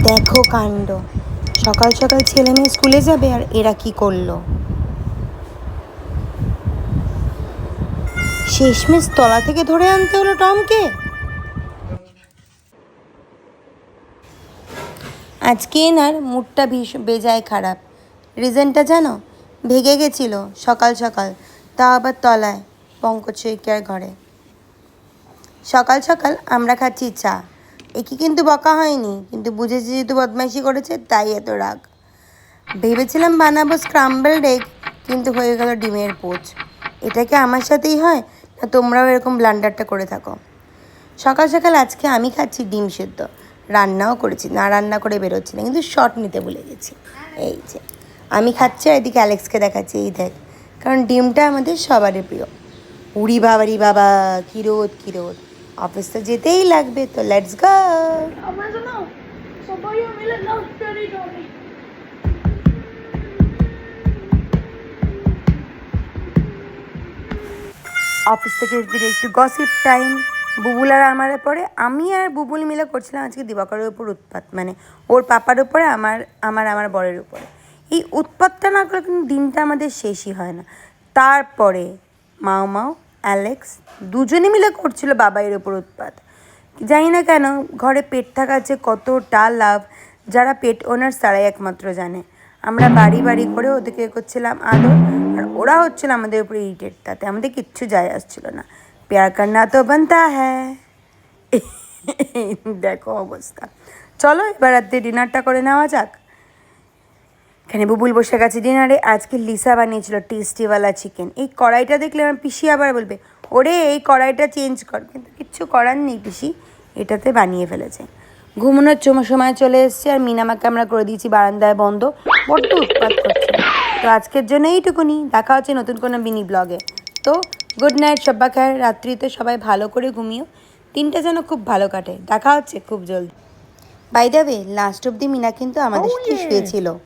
দেখো কাণ্ড, সকাল সকাল ছেলে মেয়ে স্কুলে যাবে আর এরা কি করলো। শেষমেশ তলা থেকে ধরে আনতে হলো টমকে। আজকে এনার মুডটা বেজায় খারাপ। রিজনটা জানো? ভেগে গেছিল সকাল সকাল, তা আবার তলায় পঙ্কজ শইকীয়ার ঘরে। সকাল সকাল আমরা খাচ্ছি চা। একে কিন্তু বকা হয়নি, কিন্তু বুঝেছি যেহেতু বদমাইশি করেছে তাই এত রাগ। ভেবেছিলাম বানাবো স্ক্রাম্বলড এগ, কিন্তু হয়ে গেল ডিমের পোচ। এটা কি আমার সাথেই হয়, না তোমরাও এরকম ব্লান্ডারটা করে থাকো? সকাল সকাল আজকে আমি খাচ্ছি ডিম সেদ্ধ। রান্নাও করেছি, না রান্না করে বেরোচ্ছি না, কিন্তু শর্ট নিতে ভুলে গেছি। এই যে আমি খাচ্ছি আর এদিকে অ্যালেক্সকে দেখাচ্ছি, এই দেখ। কারণ ডিমটা আমাদের সবারই প্রিয়। উড়ি বাবারি বাবা, কি রোদ কি রোদ, অফিস তো যেতেই লাগবে, তো লেটস গো। অফিস থেকে ফিরে একটু গসিপ টাইম। বুবুল আর আমার পরে আমি আর বুবুল মিলে করছিলাম আজকে দিবাকরের উপর উৎপাত, মানে ওর পাপার উপরে আমার বরের উপরে। এই উৎপাতটা না করে কিন্তু দিনটা আমাদের শেষই হয় না। তারপরে মাও অ্যালেক্স দুজনে মিলে করছিল বাবাইয়ের ওপর উৎপাত। জানি না কেন, ঘরে পেট থাকা যে কতটা লাভ, যারা পেট ওনার তারাই একমাত্র জানে। আমরা বাড়ি বাড়ি করে ওদেরকে করছিলাম আদর, আর ওরা হচ্ছিল আমাদের উপরে ইরিটেট। তাতে আমাদের কিচ্ছু যায় আসছিল না। প্যার করনা তো বানতা হ্যাঁ। দেখো অবস্থা। চলো এবার রাত্রে ডিনারটা করে নেওয়া যাক। এখানে বুবুল বসে গেছে ডিনারে। আজকে লিসা বানিয়েছিল টেস্টিওয়ালা চিকেন। এই কড়াইটা দেখলে আমার পিসি আবার বলবে, ওরে এই কড়াইটা চেঞ্জ কর, কিন্তু কিচ্ছু করার নেই, পিসি এটাতে বানিয়ে ফেলেছে। ঘুমানোর সময় চলে এসছে, আর মিনামাকে আমরা করে দিয়েছি বারান্দায় বন্ধ, বড্ড উৎপাত করছে। তো আজকের জন্য এইটুকুনি, দেখা হচ্ছে নতুন কোনো মিনি ব্লগে। তো গুড নাইট, সব্বা খায়ের। রাত্রিতে সবাই ভালো করে ঘুমিও, দিনটা যেন খুব ভালো কাটে। দেখা হচ্ছে খুব জলদি। বাই দ্য ওয়ে, লাস্ট অব্দি মিনা কিন্তু আমাদের সাথে শুয়েছিল।